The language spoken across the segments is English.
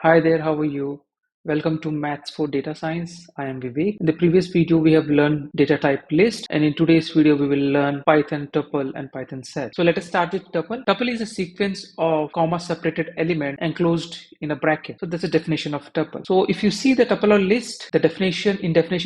Hi there, how are you? Welcome to Maths for Data Science. I am Vivek. In the previous video, we have learned data type list, and in today's video, we will learn Python tuple and Python set. So let us start with tuple. Tuple is a sequence of comma-separated element enclosed in a bracket. So that's the definition of tuple. So if you see the tuple or list, the definition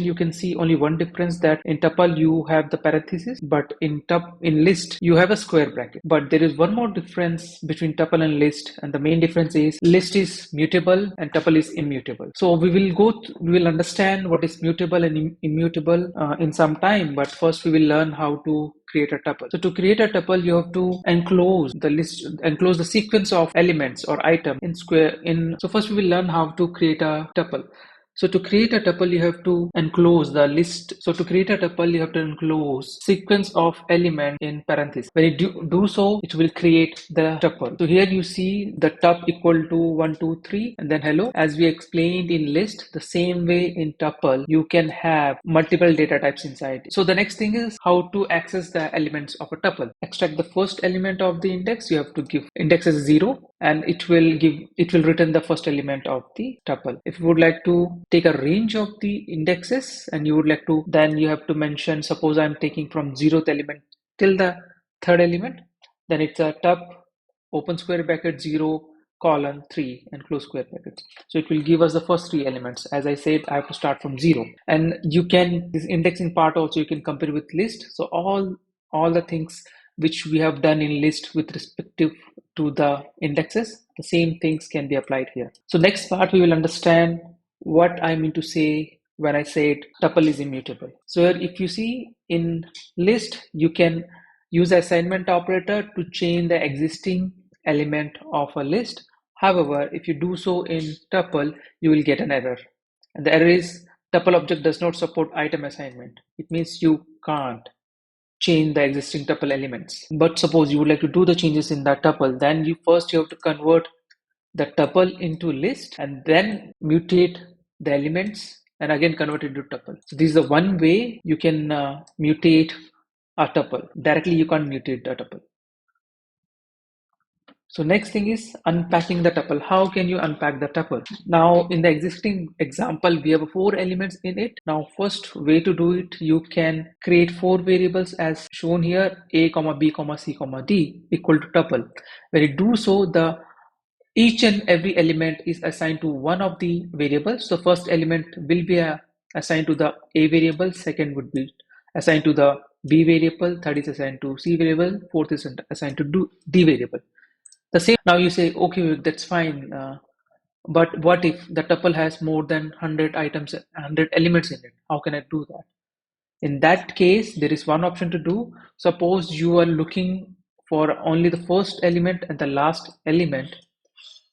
you can see only one difference, that in tuple you have the parenthesis, but in list you have a square bracket. But there is one more difference between tuple and list, and the main difference is list is mutable and tuple is immutable. So we will understand what is mutable and immutable in some time, but first we will learn how to create a tuple. So to create a tuple, you have to enclose the sequence of elements or item in square. So first we will learn how to create a tuple. So to create a tuple, you have to enclose the list. So to create a tuple, you have to enclose sequence of element in parentheses. When you do so, it will create the tuple. So here you see the tup equal to 1, 2, 3, and then hello. As we explained in list, the same way in tuple, you can have multiple data types inside. So the next thing is how to access the elements of a tuple. Extract the first element of the index. You have to give index as 0, and it will return the first element of the tuple. If you would like to take a range of the indexes and you would like to, then you have to mention, suppose I'm taking from 0th element till the 3rd element, then it's a tup open square bracket 0 colon 3 and close square brackets. So it will give us the first 3 elements. As I said, I have to start from 0, and you can, this indexing part also you can compare with list. So all the things which we have done in list with respective to the indexes, the same things can be applied here. So next part we will understand what I mean to say when I said tuple is immutable. So here if you see in list, you can use the assignment operator to change the existing element of a list. However, if you do so in tuple, you will get an error. And the error is tuple object does not support item assignment. It means you can't change the existing tuple elements. But suppose you would like to do the changes in that tuple, then you have to convert the tuple into list and then mutate the elements and again convert it to tuple. So this is the one way you can mutate a tuple. Directly you can't mutate the tuple. So next thing is unpacking the tuple. How can you unpack the tuple? Now in the existing example, we have 4 elements in it. Now first way to do it, you can create 4 variables as shown here, a, b, c, d equal to tuple. When you do so, each and every element is assigned to one of the variables. So first element will be assigned to the a variable, second would be assigned to the b variable, third is assigned to c variable, fourth is assigned to d variable. The same. Now you say, okay, that's fine. But what if the tuple has more than 100 items, 100 elements in it? How can I do that? In that case, there is one option to do. Suppose you are looking for only the first element and the last element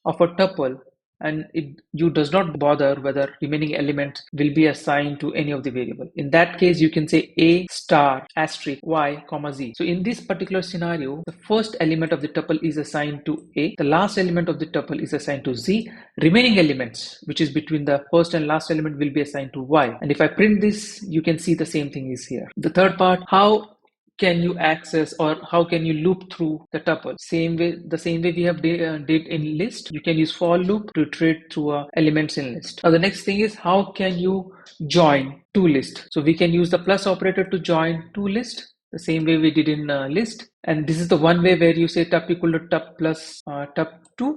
of a tuple, and you does not bother whether remaining element will be assigned to any of the variable. In that case, you can say a star asterisk y comma z. So in this particular scenario, the first element of the tuple is assigned to a, the last element of the tuple is assigned to z, remaining elements which is between the first and last element will be assigned to y. And if I print this, you can see the same thing is here. The third part, how can you access or how can you loop through the tuple? The same way we have did in list. You can use for loop to iterate through elements in list. Now the next thing is how can you join two lists? So we can use the plus operator to join two lists, the same way we did in list. And this is the one way where you say tup equal to tup plus tup2.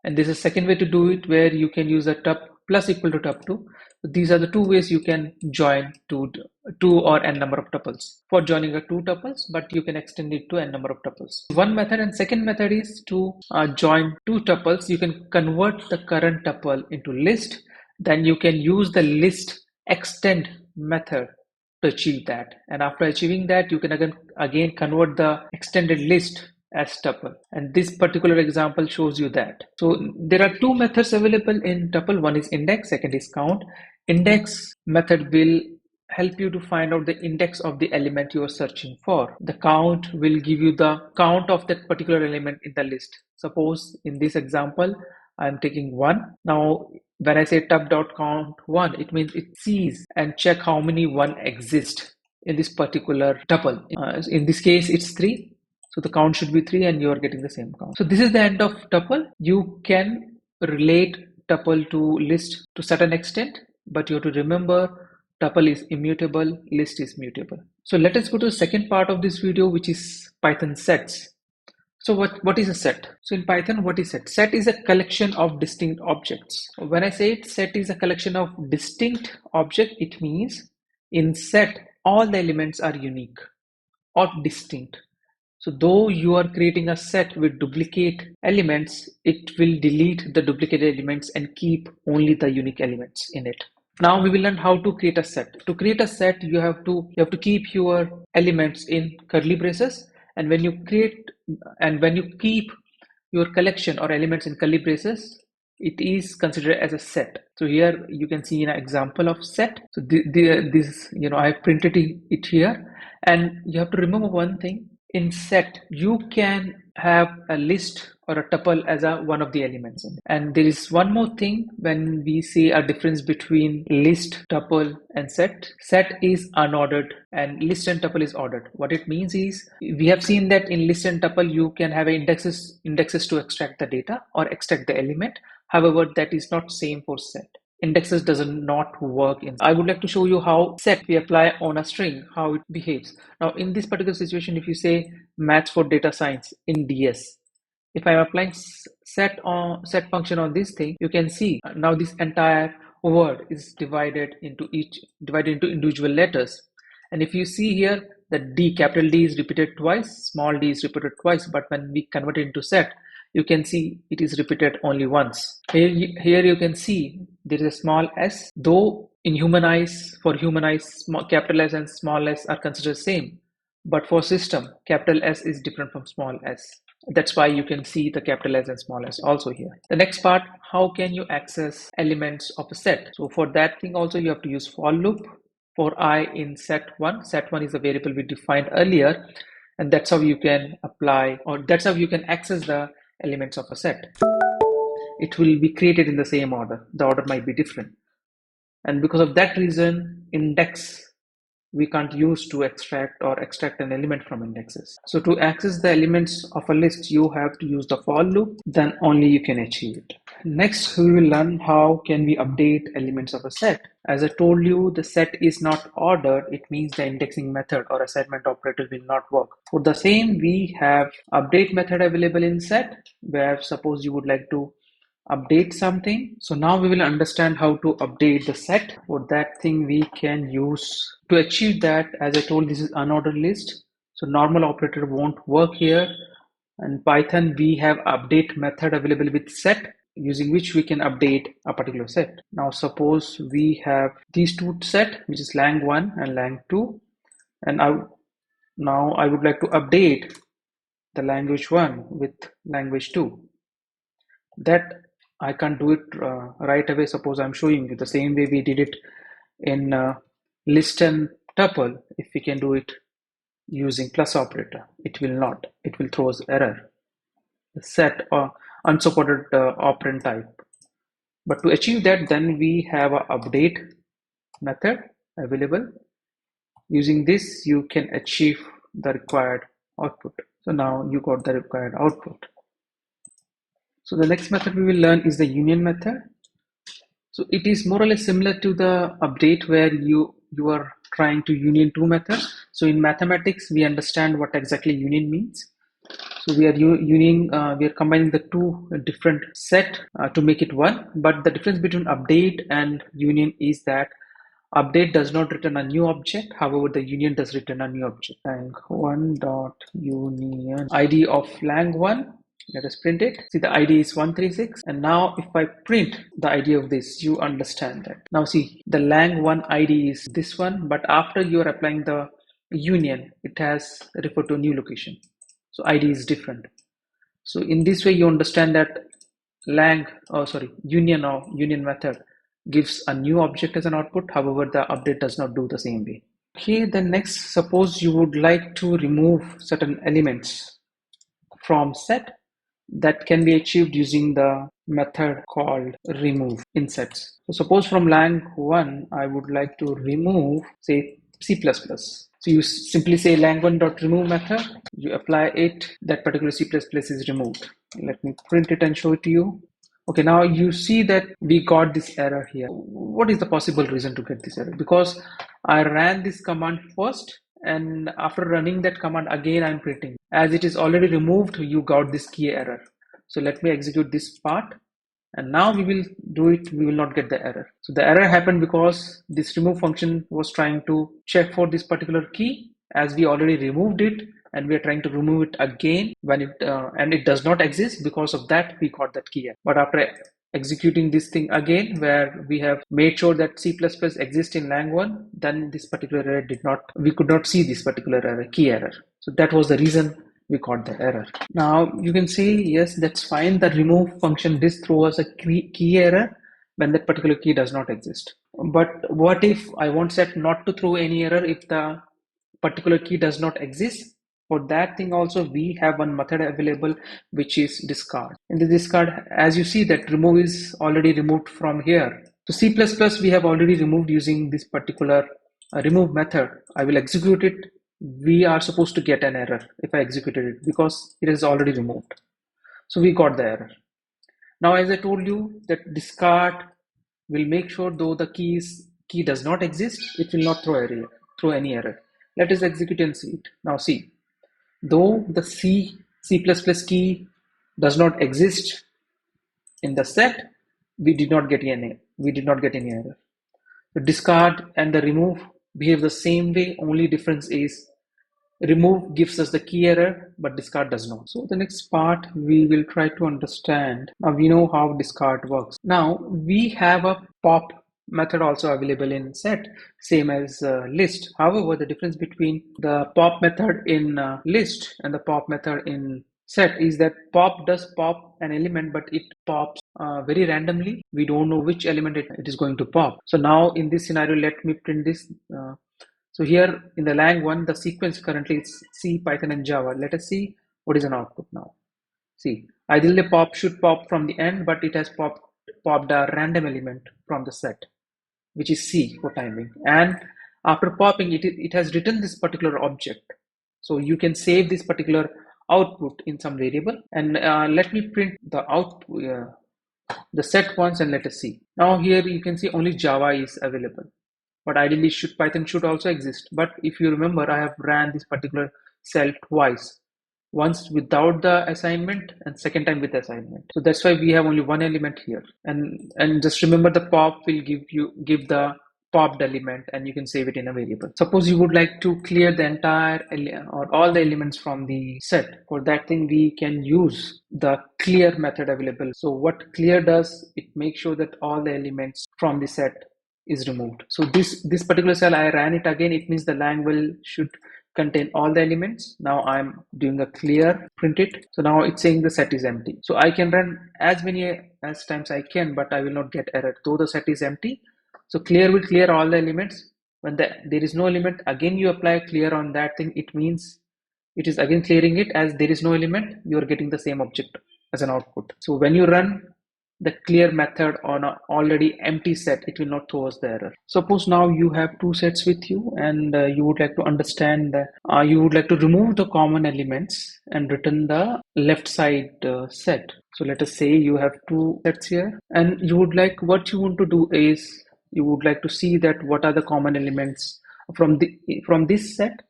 And this is the second way to do it, where you can use a tup plus equal to tup2. These are the two ways you can join two or n number of tuples for joining a 2 tuples, but you can extend it to n number of tuples. One method, and second method is to join 2 tuples. You can convert the current tuple into list. Then you can use the list extend method to achieve that. And after achieving that, you can again convert the extended list as tuple, and this particular example shows you that. So there are 2 methods available in tuple. One is index, second is count. Index method will help you to find out the index of the element you are searching for. The count will give you the count of that particular element in the list. Suppose in this example I am taking 1. Now when I say tup.count 1, it means it sees and check how many 1 exist in this particular tuple. In this case it's 3. So the count should be 3 and you are getting the same count. So this is the end of tuple. You can relate tuple to list to certain extent, but you have to remember tuple is immutable, list is mutable. So let us go to the second part of this video, which is Python sets. So what is a set? So in Python, what is set? Set is a collection of distinct objects. When I say it, set is a collection of distinct objects, it means in set, all the elements are unique or distinct. So though you are creating a set with duplicate elements, it will delete the duplicate elements and keep only the unique elements in it. Now we will learn how to create a set. To create a set, you have to keep your elements in curly braces, and when you keep your collection or elements in curly braces, it is considered as a set. So here you can see an example of set. So this, I have printed it here, and you have to remember one thing. In set, you can have a list or a tuple as one of the elements. And there is one more thing when we say a difference between list, tuple, and set. Set is unordered and list and tuple is ordered. What it means is, we have seen that in list and tuple you can have indexes to extract the data or extract the element. However, that is not same for set. Indexes does not work in. I would like to show you how set we apply on a string, how it behaves. Now in this particular situation, if you say maths for data science in DS, if I'm applying set function on this thing, you can see now this entire word is divided into individual letters. And if you see here, the D, capital D is repeated twice, small d is repeated twice, but when we convert it into set, you can see it is repeated only once. Here you can see there is a small s, though in for human eyes, capital S and small s are considered same. But for system, capital S is different from small s. That's why you can see the capital S and small s also here. The next part, how can you access elements of a set? So for that thing also you have to use for loop for I in set1. Set1 is a variable we defined earlier, and that's how you can apply, or that's how you can access the elements of a set. It will be created in the same order. The order might be different. And because of that reason, index we can't use to extract an element from indexes. So to access the elements of a list, you have to use the for loop, then only you can achieve it. Next, we will learn how can we update elements of a set. As I told you, the set is not ordered. It means the indexing method or assignment operator will not work. For the same, we have update method available in set, where suppose you would like to update something. So now we will understand how to update the set. For that thing we can use, to achieve that, as I told, this is unordered list, so normal operator won't work here. In Python we have update method available with set, using which we can update a particular set. Now suppose we have these two set, which is lang1 and lang2, and now I would like to update the language 1 with language 2. That I can't do it right away. Suppose I'm showing you the same way we did it in list and tuple. If we can do it using plus operator, it will not. It will throw us error. Set or unsupported operand type. But to achieve that, then we have an update method available. Using this, you can achieve the required output. So now you got the required output. So the next method we will learn is the union method. So it is more or less similar to the update, where you are trying to union two methods. So in mathematics, we understand what exactly union means. So we are combining the two different set to make it one. But the difference between update and union is that update does not return a new object. However, the union does return a new object. Lang1 dot union ID of lang1. Let us print it. See, the ID is 136. And now if I print the ID of this, you understand that. Now see, the lang1 ID is this one, but after you are applying the union, it has referred to a new location. So ID is different. So in this way, you understand that union method gives a new object as an output. However, the update does not do the same way. Okay, then next, suppose you would like to remove certain elements from set. That can be achieved using the method called remove in sets. So suppose from lang1, I would like to remove, say, C++. So you simply say lang1.remove method, you apply it, that particular C++ is removed. Let me print it and show it to you. Okay, now you see that we got this error here. What is the possible reason to get this error? Because I ran this command first, and after running that command again, I'm printing. As it is already removed, you got this key error. So let me execute this part, and now we will do it. We will not get the error. So the error happened because this remove function was trying to check for this particular key, as we already removed it, and we are trying to remove it again when it and it does not exist. Because of that, we got that key error. But after executing this thing again, where we have made sure that C++ exists in lang1, then this particular error did not, we could not see this particular error, key error. So that was the reason we got the error. Now you can say, yes, that's fine. The remove function did throw us a key error when that particular key does not exist. But what if I want set not to throw any error if the particular key does not exist? For that thing also, we have one method available, which is discard. In the discard, as you see, that remove is already removed from here. So C++ we have already removed using this particular remove method. I will execute it. We are supposed to get an error if I executed it, because it is already removed. So we got the error. Now, as I told you, that discard will make sure though the key does not exist, it will not throw any error. Let us execute and see it. Now see, though the C key does not exist in the set, we did not get any error. The discard and the remove behave the same way. Only difference is remove gives us the key error, but discard does not. So the next part we will try to understand. Now we know how discard works. Now we have a pop method also available in set, same as list. However, the difference between the pop method in list and the pop method in set is that pop does pop an element, but it pops very randomly. We don't know which element it is going to pop. So now in this scenario, let me print this. So here in the lang1, the sequence currently is C, Python, and Java. Let us see what is an output now. See, ideally pop should pop from the end, but it has popped a random element from the set, which is C for timing. And after popping, it has written this particular object. So you can save this particular output in some variable. And let me print the the set once, and let us see. Now here you can see only Java is available. But ideally Python should also exist. But if you remember, I have ran this particular cell twice, once without the assignment and second time with assignment. So that's why we have only one element here. And just remember, the pop will give the popped element, and you can save it in a variable. Suppose you would like to clear the entire or all the elements from the set. For that thing, we can use the clear method available. So what clear does, it makes sure that all the elements from the set is removed. So this particular cell, I ran it again. It means the lang should contain all the elements. Now I'm doing a clear, print it. So now it's saying the set is empty. So I can run as many as times I can, but I will not get error though the set is empty. So clear will clear all the elements. When there is no element, again you apply clear on that thing. It means it is again clearing it. As there is no element, you are getting the same object as an output. So when you run the clear method on an already empty set, it will not throw us the error. Suppose now you have two sets with you, and you would like to understand you would like to remove the common elements and return the left side set. So let us say you have two sets here, and you would like, what you want to do is you would like to see that what are the common elements from this set.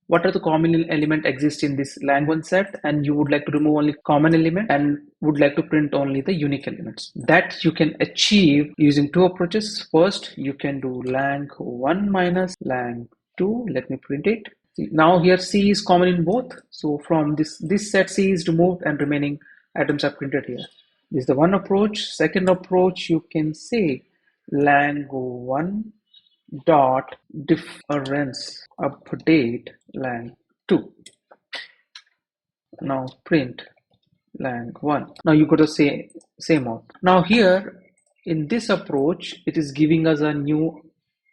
What are the common element exist in this lang1 set, and you would like to remove only common element and would like to print only the unique elements. That you can achieve using two approaches. First, you can do lang1 minus lang2. Let me print it. Now here C is common in both. So from this set, C is removed and remaining items are printed here. This is the one approach. Second approach, you can say lang1 dot difference update lang2. Now print lang1. Now you got to say same out. Now here in this approach, it is giving us a new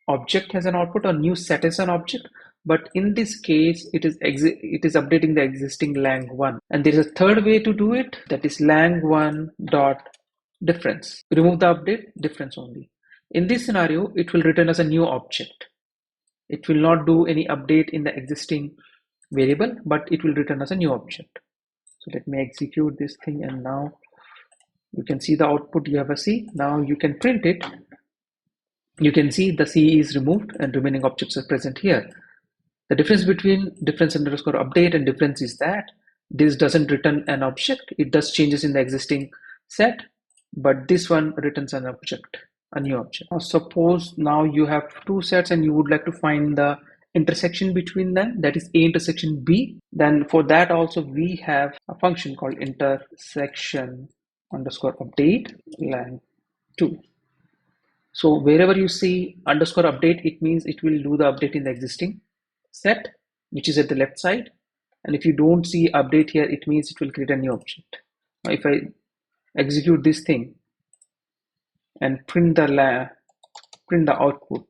object as an output or new set as an object. But in this case, it is updating the existing lang1. And there is a third way to do it, that is lang1 dot difference. Remove the update, difference only. In this scenario, it will return as a new object. It will not do any update in the existing variable, but it will return as a new object. So let me execute this thing, and now You can see the output, you have a C. Now you can print it. You can see the C is removed and remaining objects are present here. The difference between difference underscore update and difference is that this doesn't return an object. It does changes in the existing set, but this one returns an object, a new object. Now, suppose now you have two sets and you would like to find the intersection between them, that is A intersection B. Then for that also we have a function called intersection underscore update lang2. So wherever you see underscore update, it means it will do the update in the existing set, which is at the left side. And if you don't see update here, it means it will create a new object. Now if I execute this thing and print the output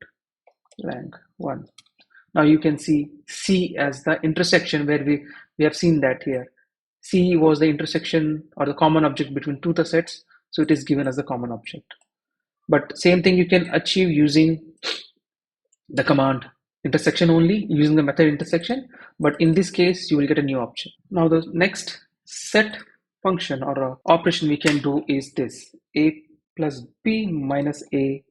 lang1, now you can see C as the intersection, where we have seen that here. C was the intersection or the common object between two the sets, so it is given as the common object. But same thing you can achieve using the command intersection only, using the method intersection, but in this case you will get a new object. Now the next set function or operation we can do is this: A plus B minus A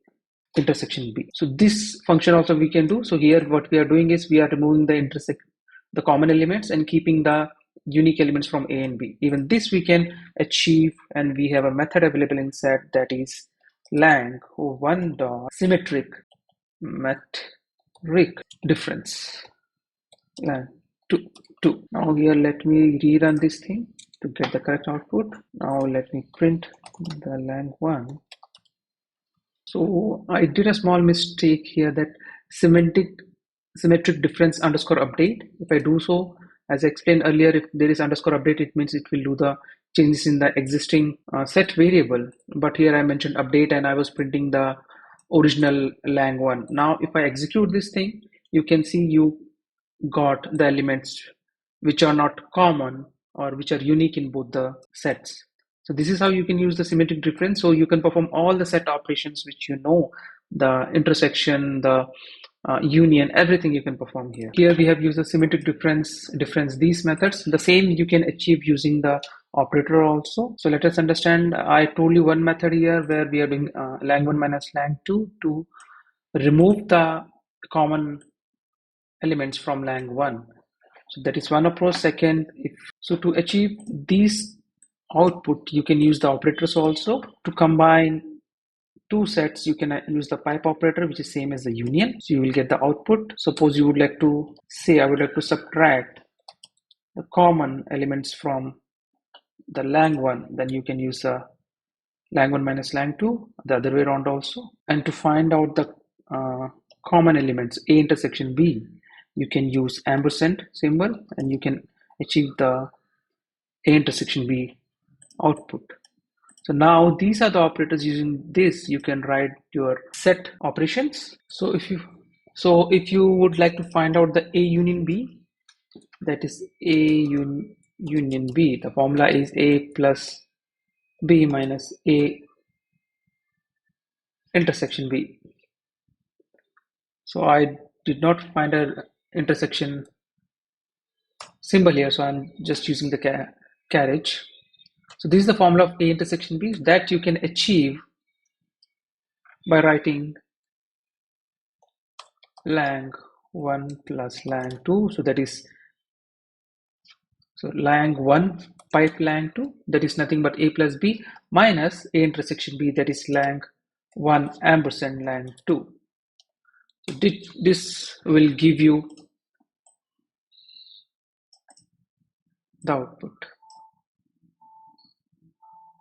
intersection B. So this function also we can do. So here what we are doing is we are removing the common elements and keeping the unique elements from A and B. Even this we can achieve, and we have a method available in set, that is lang1 dot symmetric metric difference lang2. Now here let me rerun this thing to get the correct output. Now let me print the lang1. So I did a small mistake here, that symmetric difference underscore update. If I do so, as I explained earlier, if there is underscore update, it means it will do the changes in the existing set variable. But here I mentioned update and I was printing the original lang1. Now if I execute this thing, you can see you got the elements which are not common or which are unique in both the sets. So this is how you can use the symmetric difference. So you can perform all the set operations which you know, the intersection, the union, everything you can perform here. Here we have used the symmetric difference, these methods. The same you can achieve using the operator also. So let us understand. I told you one method here where we are doing lang1 minus lang2 to remove the common elements from lang1. So that is one approach. Second, so to achieve these output, you can use the operators also. To combine two sets, you can use the pipe operator, which is same as the union. So you will get the output. Suppose you would like to say, I would like to subtract the common elements from the lang1, then you can use lang1 minus lang2, the other way around also. And to find out the common elements, A intersection B, you can use ampersand symbol and you can achieve the A intersection B output. So now these are the operators. Using this you can write your set operations. So if you would like to find out the A union B, that is A union B, the formula is A plus B minus A intersection B. So I did not find an intersection symbol here, so I'm just using the carriage. So this is the formula of A intersection B that you can achieve by writing lang1 plus lang2. So that is, so lang1 pipe lang2, that is nothing but A plus B minus A intersection B, that is lang1 ampersand lang2. So this will give you the output.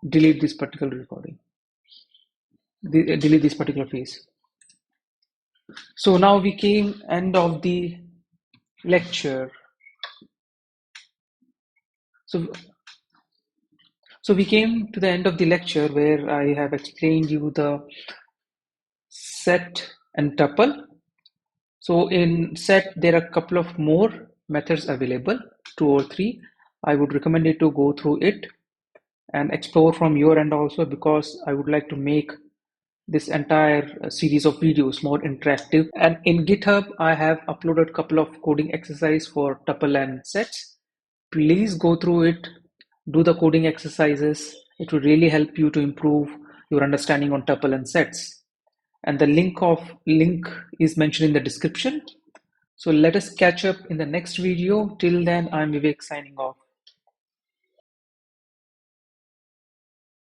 Delete this particular recording. Delete this particular phase. So now we came end of the lecture. So we came to the end of the lecture where I have explained you the set and tuple. So in set there are a couple of more methods available, 2 or 3. I would recommend you to go through it and explore from your end also, because I would like to make this entire series of videos more interactive. And in GitHub, I have uploaded a couple of coding exercises for tuple and sets. Please go through it, do the coding exercises. It would really help you to improve your understanding on tuple and sets. And the link is mentioned in the description. So let us catch up in the next video. Till then, I'm Vivek signing off.